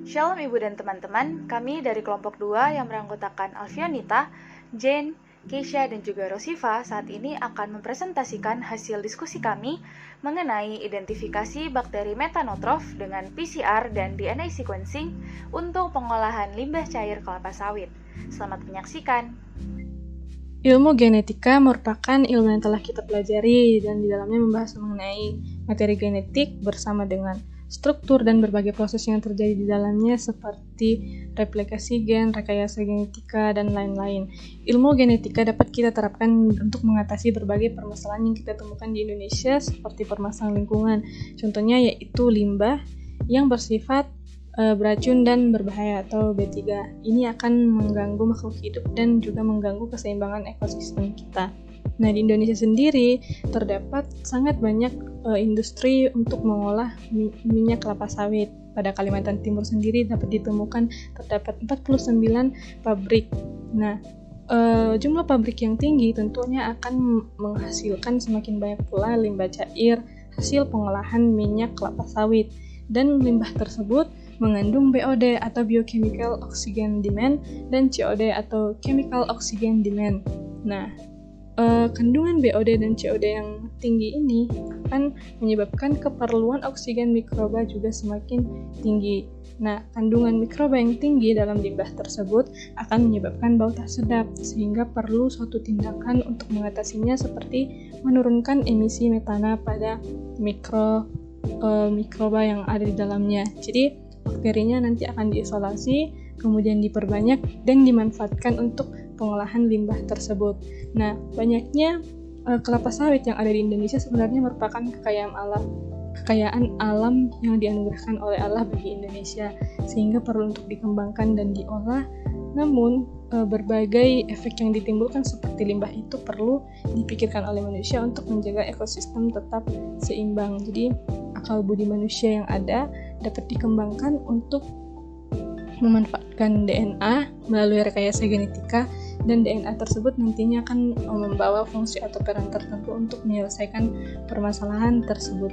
Shalom Ibu dan teman-teman, kami dari kelompok 2 yang beranggotakan Alfionita, Jane, Keisha, dan juga Rosifa saat ini akan mempresentasikan hasil diskusi kami mengenai identifikasi bakteri metanotrof dengan PCR dan DNA sequencing untuk pengolahan limbah cair kelapa sawit. Selamat menyaksikan. Ilmu genetika merupakan ilmu yang telah kita pelajari dan di dalamnya membahas mengenai materi genetik bersama dengan struktur dan berbagai proses yang terjadi di dalamnya seperti replikasi gen, rekayasa genetika, dan lain-lain. Ilmu genetika dapat kita terapkan untuk mengatasi berbagai permasalahan yang kita temukan di Indonesia seperti permasalahan lingkungan. Contohnya yaitu limbah yang bersifat beracun dan berbahaya atau B3. Ini akan mengganggu makhluk hidup dan juga mengganggu keseimbangan ekosistem kita. Nah, di Indonesia sendiri terdapat sangat banyak industri untuk mengolah minyak kelapa sawit. Pada Kalimantan Timur sendiri dapat ditemukan terdapat 49 pabrik. Nah, jumlah pabrik yang tinggi tentunya akan menghasilkan semakin banyak pula limbah cair hasil pengolahan minyak kelapa sawit. Dan limbah tersebut mengandung BOD atau Biochemical Oxygen Demand dan COD atau Chemical Oxygen Demand. Nah, kandungan BOD dan COD yang tinggi ini akan menyebabkan keperluan oksigen mikroba juga semakin tinggi. Nah, kandungan mikroba yang tinggi dalam limbah tersebut akan menyebabkan bau tak sedap, sehingga perlu suatu tindakan untuk mengatasinya seperti menurunkan emisi metana pada mikroba yang ada di dalamnya. Jadi, bakterinya nanti akan diisolasi, kemudian diperbanyak dan dimanfaatkan untuk pengolahan limbah tersebut. Nah, banyaknya kelapa sawit yang ada di Indonesia sebenarnya merupakan kekayaan alam yang dianugerahkan oleh Allah bagi Indonesia, sehingga perlu untuk dikembangkan dan diolah. Namun, berbagai efek yang ditimbulkan seperti limbah itu perlu dipikirkan oleh manusia untuk menjaga ekosistem tetap seimbang. Jadi, akal budi manusia yang ada dapat dikembangkan untuk memanfaatkan DNA melalui rekayasa genetika, dan DNA tersebut nantinya akan membawa fungsi atau peran tertentu untuk menyelesaikan permasalahan tersebut.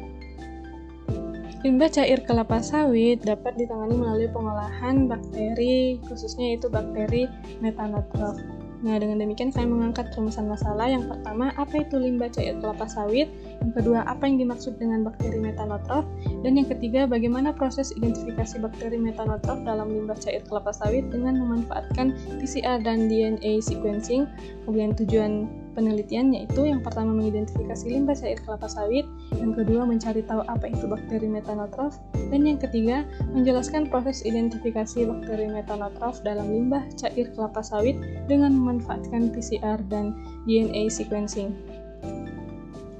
Limbah cair kelapa sawit dapat ditangani melalui pengolahan bakteri, khususnya itu bakteri metanotrof. Nah, dengan demikian saya mengangkat rumusan masalah. Yang pertama, apa itu limbah cair kelapa sawit? Yang kedua, apa yang dimaksud dengan bakteri metanotrof? Dan yang ketiga, bagaimana proses identifikasi bakteri metanotrof dalam limbah cair kelapa sawit dengan memanfaatkan PCR dan DNA sequencing. Kemudian tujuan penelitian yaitu yang pertama mengidentifikasi limbah cair kelapa sawit, yang kedua mencari tahu apa itu bakteri metanotrof, dan yang ketiga menjelaskan proses identifikasi bakteri metanotrof dalam limbah cair kelapa sawit dengan memanfaatkan PCR dan DNA sequencing.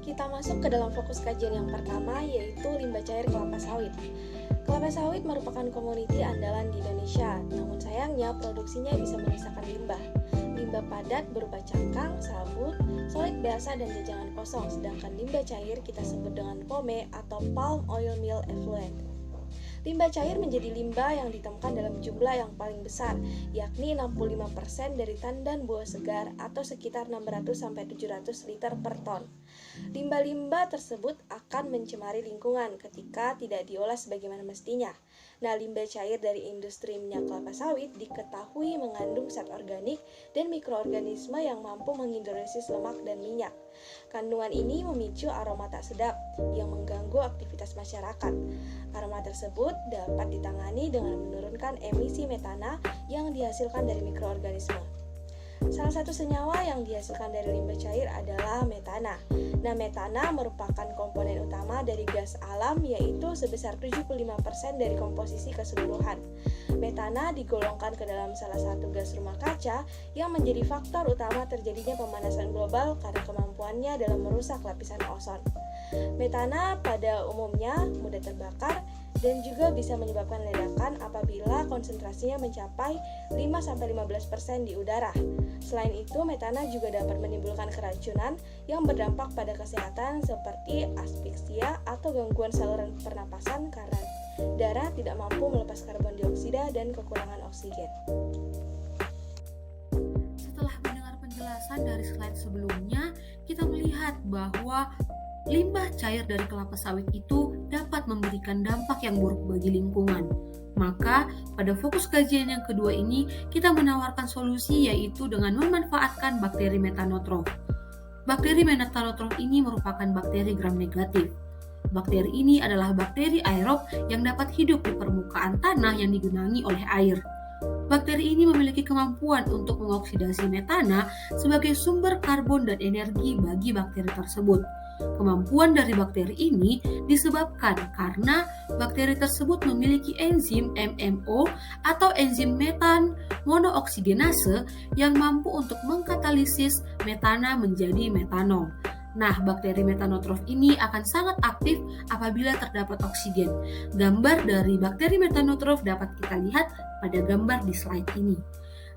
Kita masuk ke dalam fokus kajian yang pertama, yaitu limbah cair kelapa sawit. Kelapa sawit merupakan komoditi andalan di Indonesia, namun sayangnya produksinya bisa menyisakan limbah. Limbah padat berupa cangkang, sabut, solid basah, dan jajangan kosong, sedangkan limbah cair kita sebut dengan POME atau Palm Oil Meal Effluent. Limbah cair menjadi limbah yang ditemukan dalam jumlah yang paling besar, yakni 65% dari tandan buah segar atau sekitar 600-700 liter per ton. Limbah-limbah tersebut akan mencemari lingkungan ketika tidak diolah sebagaimana mestinya. Nah, limbah cair dari industri minyak kelapa sawit diketahui mengandung zat organik dan mikroorganisme yang mampu menghidrolisis lemak dan minyak. Kandungan ini memicu aroma tak sedap yang mengganggu aktivitas masyarakat. Aroma tersebut dapat ditangani dengan menurunkan emisi metana yang dihasilkan dari mikroorganisme. Salah satu senyawa yang dihasilkan dari limbah cair adalah metana. Nah, metana merupakan komponen utama dari gas alam, yaitu sebesar 75% dari komposisi keseluruhan. Metana digolongkan ke dalam salah satu gas rumah kaca yang menjadi faktor utama terjadinya pemanasan global karena kemampuannya dalam merusak lapisan ozon. Metana pada umumnya mudah terbakar dan juga bisa menyebabkan ledakan apabila konsentrasinya mencapai 5-15% di udara. Selain itu, metana juga dapat menimbulkan keracunan yang berdampak pada kesehatan seperti asfiksia atau gangguan saluran pernapasan karena darah tidak mampu melepas karbon dioksida dan kekurangan oksigen. Setelah mendengar penjelasan dari slide sebelumnya, kita melihat bahwa limbah cair dari kelapa sawit itu dapat memberikan dampak yang buruk bagi lingkungan. Maka, pada fokus kajian yang kedua ini, kita menawarkan solusi yaitu dengan memanfaatkan bakteri metanotrof. Bakteri metanotrof ini merupakan bakteri gram negatif. Bakteri ini adalah bakteri aerob yang dapat hidup di permukaan tanah yang digenangi oleh air. Bakteri ini memiliki kemampuan untuk mengoksidasi metana sebagai sumber karbon dan energi bagi bakteri tersebut. Kemampuan dari bakteri ini disebabkan karena bakteri tersebut memiliki enzim MMO atau enzim metan monooksigenase yang mampu untuk mengkatalisis metana menjadi metanol. Nah, bakteri metanotrof ini akan sangat aktif apabila terdapat oksigen. Gambar dari bakteri metanotrof dapat kita lihat pada gambar di slide ini.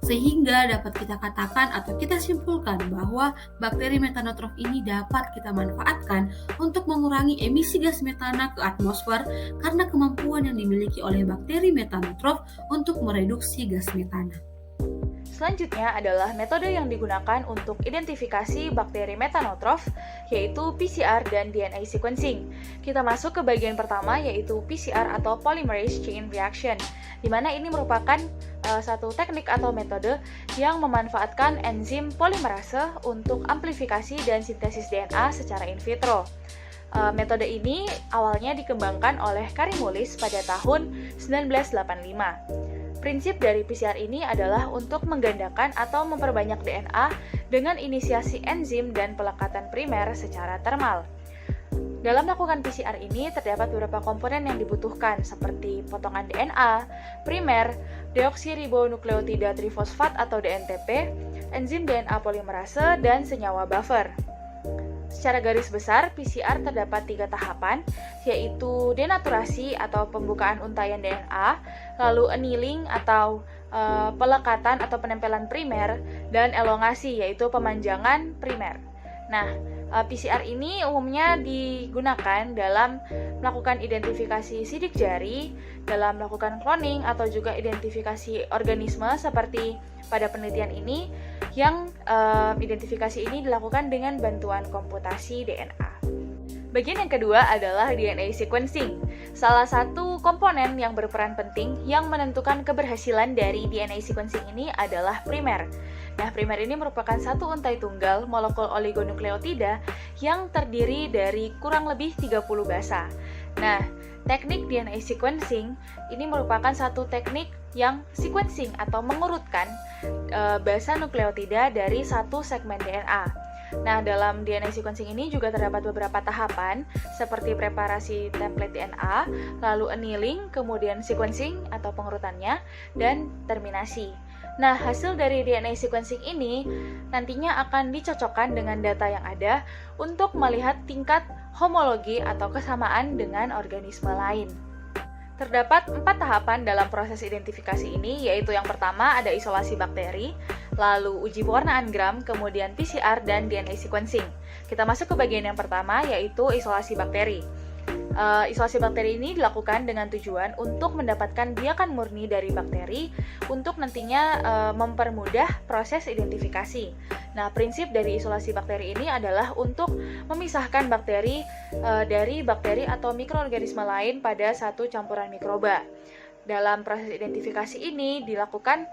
Sehingga dapat kita katakan atau kita simpulkan bahwa bakteri metanotrof ini dapat kita manfaatkan untuk mengurangi emisi gas metana ke atmosfer karena kemampuan yang dimiliki oleh bakteri metanotrof untuk mereduksi gas metana. Selanjutnya adalah metode yang digunakan untuk identifikasi bakteri metanotrof, yaitu PCR dan DNA sequencing. Kita masuk ke bagian pertama, yaitu PCR atau Polymerase Chain Reaction, di mana ini merupakan satu teknik atau metode yang memanfaatkan enzim polimerase untuk amplifikasi dan sintesis DNA secara in vitro. Metode ini awalnya dikembangkan oleh Karimulis pada tahun 1985. Prinsip dari PCR ini adalah untuk menggandakan atau memperbanyak DNA dengan inisiasi enzim dan pelekatan primer secara termal. Dalam melakukan PCR ini terdapat beberapa komponen yang dibutuhkan seperti potongan DNA, primer, deoksiribonukleotida trifosfat atau DNTP, enzim DNA polimerase, dan senyawa buffer. Secara garis besar, PCR terdapat 3 tahapan, yaitu denaturasi atau pembukaan untayan DNA, lalu annealing atau pelekatan atau penempelan primer, dan elongasi yaitu pemanjangan primer. Nah, PCR ini umumnya digunakan dalam melakukan identifikasi sidik jari, dalam melakukan cloning atau juga identifikasi organisme seperti pada penelitian ini yang identifikasi ini dilakukan dengan bantuan komputasi DNA. Bagian yang kedua adalah DNA sequencing, salah satu komponen yang berperan penting yang menentukan keberhasilan dari DNA sequencing ini adalah primer. Nah, primer ini merupakan satu untai tunggal molekul oligonukleotida yang terdiri dari kurang lebih 30 basa. Nah, teknik DNA sequencing ini merupakan satu teknik yang sequencing atau mengurutkan basa nukleotida dari satu segmen DNA. Nah, dalam DNA sequencing ini juga terdapat beberapa tahapan seperti preparasi template DNA, lalu annealing, kemudian sequencing atau pengurutannya, dan terminasi. Nah, hasil dari DNA sequencing ini nantinya akan dicocokkan dengan data yang ada untuk melihat tingkat homologi atau kesamaan dengan organisme lain. Terdapat 4 tahapan dalam proses identifikasi ini, yaitu yang pertama ada isolasi bakteri, lalu uji pewarnaan gram, kemudian PCR dan DNA sequencing. Kita masuk ke bagian yang pertama, yaitu isolasi bakteri. Isolasi bakteri ini dilakukan dengan tujuan untuk mendapatkan biakan murni dari bakteri untuk nantinya mempermudah proses identifikasi. Nah, prinsip dari isolasi bakteri ini adalah untuk memisahkan bakteri dari bakteri atau mikroorganisme lain pada satu campuran mikroba. Dalam proses identifikasi ini dilakukan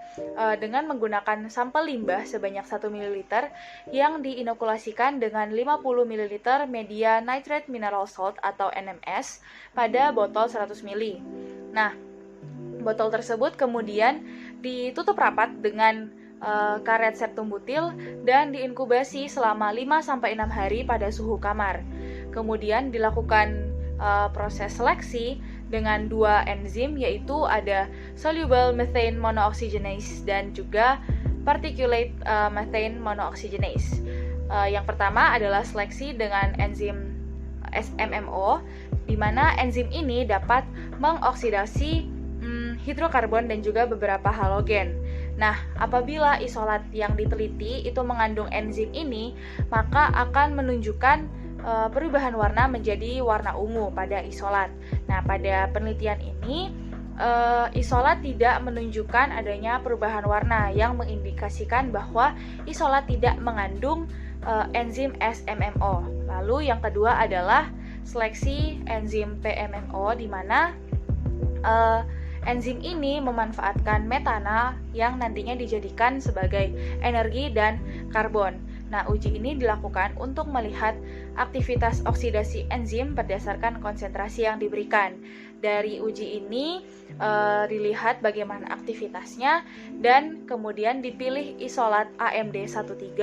dengan menggunakan sampel limbah sebanyak 1 ml yang diinokulasikan dengan 50 ml media nitrate mineral salt atau NMS pada botol 100 ml. Nah, botol tersebut kemudian ditutup rapat dengan karet septum butil dan diinkubasi selama 5-6 hari pada suhu kamar. Kemudian dilakukan proses seleksi dengan 2 enzim, yaitu ada soluble methane monooxygenase dan juga particulate methane monooxygenase. Yang pertama adalah seleksi dengan enzim SMMO, di mana enzim ini dapat mengoksidasi hidrokarbon dan juga beberapa halogen. Nah, apabila isolat yang diteliti itu mengandung enzim ini, maka akan menunjukkan perubahan warna menjadi warna ungu pada isolat. Nah, pada penelitian ini isolat tidak menunjukkan adanya perubahan warna yang mengindikasikan bahwa isolat tidak mengandung enzim SMMO. Lalu yang kedua adalah seleksi enzim PMMO, di mana Enzim ini memanfaatkan metana yang nantinya dijadikan sebagai energi dan karbon. Nah, uji ini dilakukan untuk melihat aktivitas oksidasi enzim berdasarkan konsentrasi yang diberikan. Dari uji ini dilihat bagaimana aktivitasnya dan kemudian dipilih isolat AMD13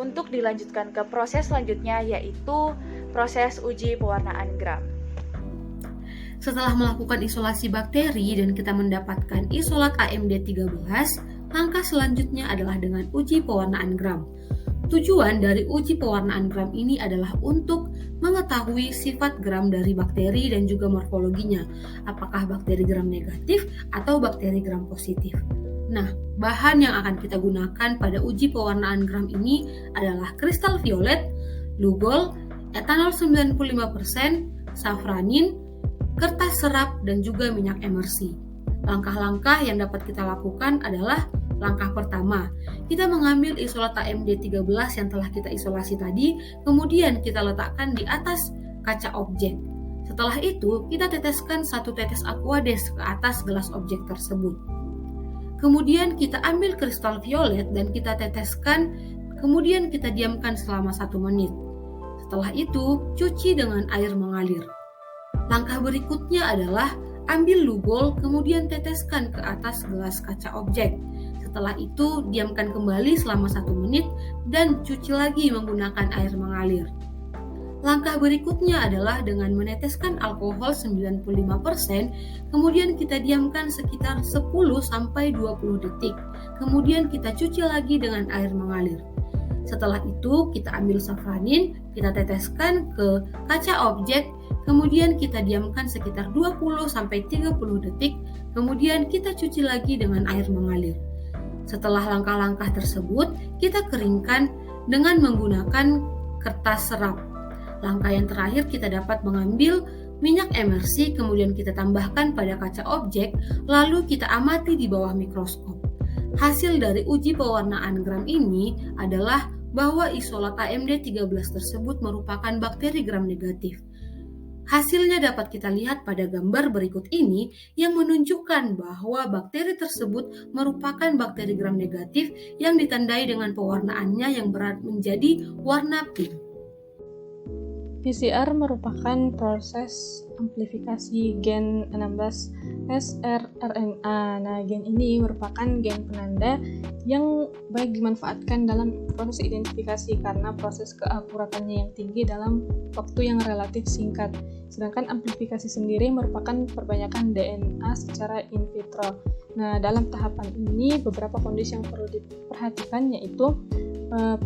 untuk dilanjutkan ke proses selanjutnya, yaitu proses uji pewarnaan gram. Setelah melakukan isolasi bakteri dan kita mendapatkan isolat AMD13, langkah selanjutnya adalah dengan uji pewarnaan gram. Tujuan dari uji pewarnaan gram ini adalah untuk mengetahui sifat gram dari bakteri dan juga morfologinya, apakah bakteri gram negatif atau bakteri gram positif. Nah, bahan yang akan kita gunakan pada uji pewarnaan gram ini adalah kristal violet, lugol, etanol 95%, safranin, kertas serap, dan juga minyak emersi. Langkah-langkah yang dapat kita lakukan adalah langkah pertama, kita mengambil isolat AMD13 yang telah kita isolasi tadi, kemudian kita letakkan di atas kaca objek. Setelah itu, kita teteskan 1 tetes aquades ke atas gelas objek tersebut. Kemudian kita ambil kristal violet dan kita teteskan, kemudian kita diamkan selama 1 menit. Setelah itu, cuci dengan air mengalir. Langkah berikutnya adalah ambil lugol, kemudian teteskan ke atas gelas kaca objek. Setelah itu, diamkan kembali selama 1 menit dan cuci lagi menggunakan air mengalir. Langkah berikutnya adalah dengan meneteskan alkohol 95%, kemudian kita diamkan sekitar 10-20 detik. Kemudian kita cuci lagi dengan air mengalir. Setelah itu, kita ambil safranin, kita teteskan ke kaca objek, kemudian kita diamkan sekitar 20-30 detik, kemudian kita cuci lagi dengan air mengalir. Setelah langkah-langkah tersebut, kita keringkan dengan menggunakan kertas serap. Langkah yang terakhir, kita dapat mengambil minyak emersi, kemudian kita tambahkan pada kaca objek, lalu kita amati di bawah mikroskop. Hasil dari uji pewarnaan gram ini adalah bahwa isolat AMD13 tersebut merupakan bakteri gram negatif. Hasilnya dapat kita lihat pada gambar berikut ini yang menunjukkan bahwa bakteri tersebut merupakan bakteri gram negatif yang ditandai dengan pewarnaannya yang menjadi warna pink. PCR merupakan proses amplifikasi gen 16 srRNA. Nah, gen ini merupakan gen penanda yang baik dimanfaatkan dalam proses identifikasi karena proses keakuratannya yang tinggi dalam waktu yang relatif singkat. Sedangkan amplifikasi sendiri merupakan perbanyakan DNA secara in vitro. Nah, dalam tahapan ini beberapa kondisi yang perlu diperhatikan, yaitu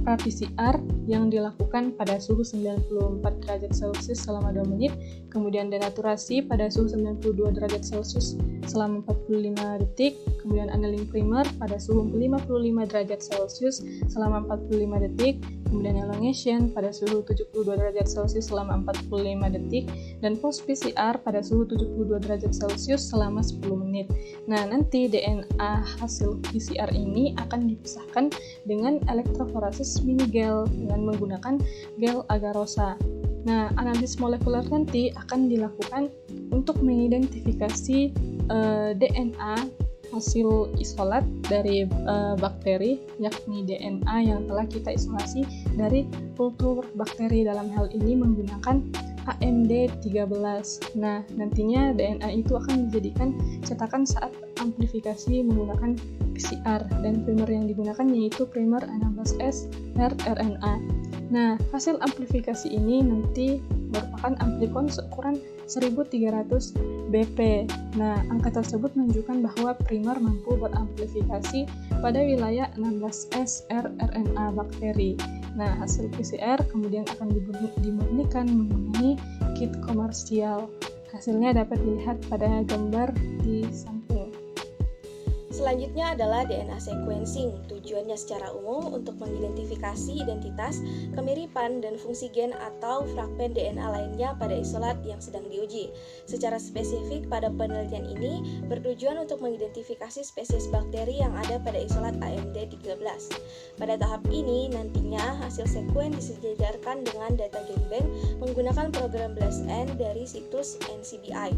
pra-PCR yang dilakukan pada suhu 94 derajat Celcius selama 2 menit, kemudian denaturasi pada suhu 92 derajat Celcius selama 45 detik, kemudian annealing primer pada suhu 55 derajat Celcius selama 45 detik, kemudian elongation pada suhu 72 derajat Celcius selama 45 detik, dan post-PCR pada suhu 72 derajat Celcius selama 10 menit. Nah, nanti DNA hasil PCR ini akan dipisahkan dengan elektroforesis mini-gel dengan menggunakan gel agarosa. Nah, analisis molekuler nanti akan dilakukan untuk mengidentifikasi DNA hasil isolat dari bakteri, yakni DNA yang telah kita isolasi dari kultur bakteri, dalam hal ini menggunakan AMD13. Nah, nantinya DNA itu akan dijadikan cetakan saat amplifikasi menggunakan PCR, dan primer yang digunakan yaitu primer 16S rRNA. Nah, hasil amplifikasi ini nanti merupakan amplikon seukuran 1300 BP. Nah, angka tersebut menunjukkan bahwa primer mampu beramplifikasi pada wilayah 16S rRNA bakteri. Nah, hasil PCR kemudian akan dimurnikan menggunakan kit komersial. Hasilnya dapat dilihat pada gambar di samping. Selanjutnya adalah DNA sequencing. Tujuannya secara umum untuk mengidentifikasi identitas, kemiripan, dan fungsi gen atau fragmen DNA lainnya pada isolat yang sedang diuji. Secara spesifik pada penelitian ini bertujuan untuk mengidentifikasi spesies bakteri yang ada pada isolat AMD13. Pada tahap ini nantinya hasil sekuen disejajarkan dengan data genbank menggunakan program BLASTn dari situs NCBI.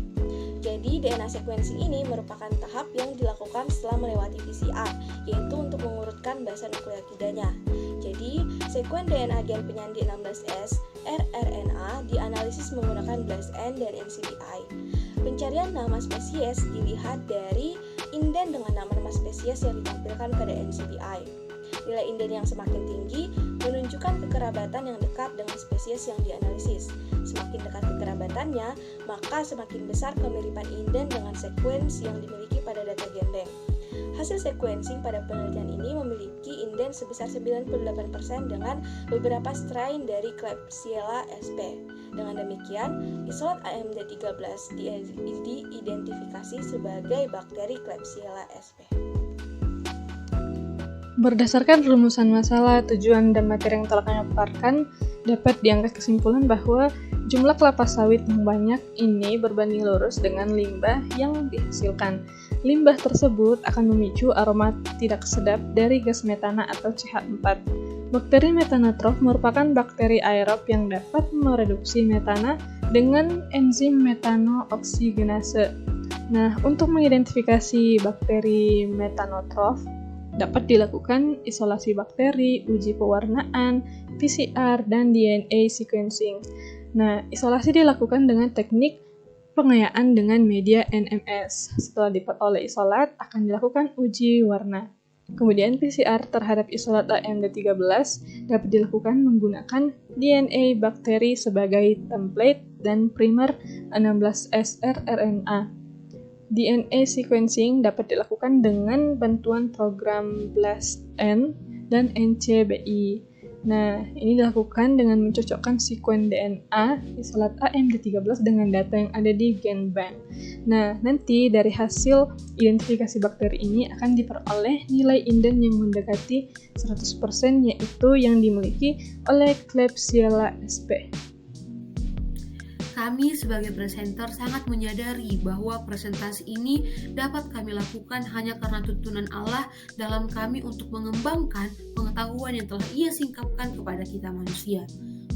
Jadi DNA sequencing ini merupakan tahap yang dilakukan setelah melewati PCR, yaitu untuk mengurutkan basa nukleotidanya. Jadi, sekuen DNA gen penyandi 16S rRNA dianalisis menggunakan BLASTn dan NCBI. Pencarian nama spesies dilihat dari inden dengan nama-nama spesies yang ditampilkan pada NCBI. Nilai inden yang semakin tinggi menunjukkan kekerabatan yang dekat dengan spesies yang dianalisis. Semakin dekat kekerabatannya, maka semakin besar kemiripan inden dengan sekuens yang dimiliki pada data genbank. Hasil sequencing pada penelitian ini memiliki inden sebesar 98% dengan beberapa strain dari Klebsiella sp. Dengan demikian, isolat AMD13 diidentifikasi sebagai bakteri Klebsiella sp. Berdasarkan rumusan masalah, tujuan, dan materi yang telah kami paparkan, dapat diangkat kesimpulan bahwa jumlah kelapa sawit yang banyak ini berbanding lurus dengan limbah yang dihasilkan. Limbah tersebut akan memicu aroma tidak sedap dari gas metana atau CH4. Bakteri metanotrof merupakan bakteri aerob yang dapat mereduksi metana dengan enzim metanooksigenase. Nah, untuk mengidentifikasi bakteri metanotrof, dapat dilakukan isolasi bakteri, uji pewarnaan, PCR, dan DNA sequencing. Nah, isolasi dilakukan dengan teknik pengayaan dengan media NMS. Setelah diperoleh isolat, akan dilakukan uji warna. Kemudian PCR terhadap isolat AMD13 dapat dilakukan menggunakan DNA bakteri sebagai template dan primer 16S rRNA. DNA sequencing dapat dilakukan dengan bantuan program BLASTn dan NCBI. Nah, ini dilakukan dengan mencocokkan sekuen DNA isolat AMD13 dengan data yang ada di GenBank. Nah, nanti dari hasil identifikasi bakteri ini akan diperoleh nilai inden yang mendekati 100% yaitu yang dimiliki oleh Klebsiella sp. Kami sebagai presenter sangat menyadari bahwa presentasi ini dapat kami lakukan hanya karena tuntunan Allah dalam kami untuk mengembangkan pengetahuan yang telah Ia singkapkan kepada kita manusia.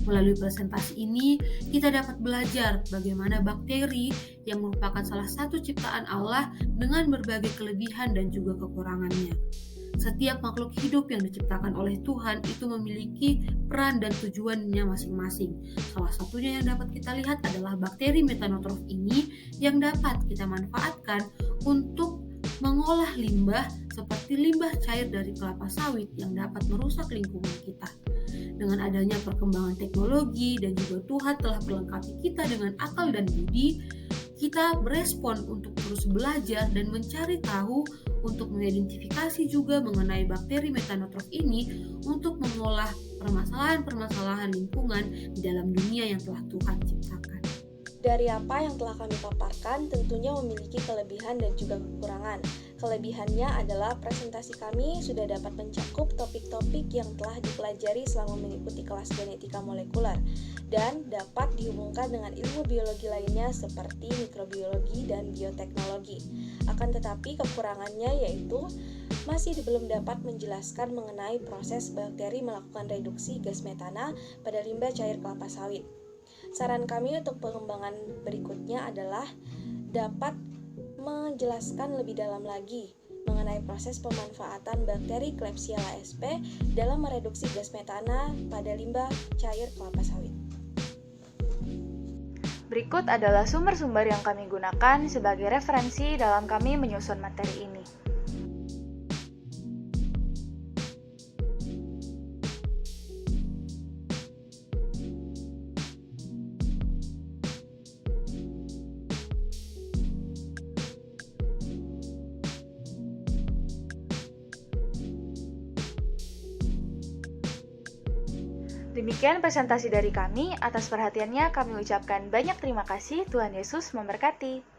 Melalui presentasi ini, kita dapat belajar bagaimana bakteri yang merupakan salah satu ciptaan Allah dengan berbagai kelebihan dan juga kekurangannya. Setiap makhluk hidup yang diciptakan oleh Tuhan itu memiliki peran dan tujuannya masing-masing. Salah satunya yang dapat kita lihat adalah bakteri metanotrof ini yang dapat kita manfaatkan untuk mengolah limbah seperti limbah cair dari kelapa sawit yang dapat merusak lingkungan kita. Dengan adanya perkembangan teknologi dan juga Tuhan telah melengkapi kita dengan akal dan budi, kita berespon untuk terus belajar dan mencari tahu untuk mengidentifikasi juga mengenai bakteri metanotrof ini untuk mengolah permasalahan-permasalahan lingkungan di dalam dunia yang telah Tuhan ciptakan. Dari apa yang telah kami paparkan tentunya memiliki kelebihan dan juga kekurangan. Kelebihannya adalah presentasi kami sudah dapat mencakup topik-topik yang telah dipelajari selama mengikuti kelas genetika molekuler dan dapat dihubungkan dengan ilmu biologi lainnya seperti mikrobiologi dan bioteknologi. Akan tetapi kekurangannya yaitu masih belum dapat menjelaskan mengenai proses bakteri melakukan reduksi gas metana pada limbah cair kelapa sawit. Saran kami untuk pengembangan berikutnya adalah dapat menjelaskan lebih dalam lagi mengenai proses pemanfaatan bakteri Klebsiella sp dalam mereduksi gas metana pada limbah cair kelapa sawit. Berikut adalah sumber-sumber yang kami gunakan sebagai referensi dalam kami menyusun materi ini. Demikian presentasi dari kami. Atas perhatiannya kami ucapkan banyak terima kasih. Tuhan Yesus memberkati.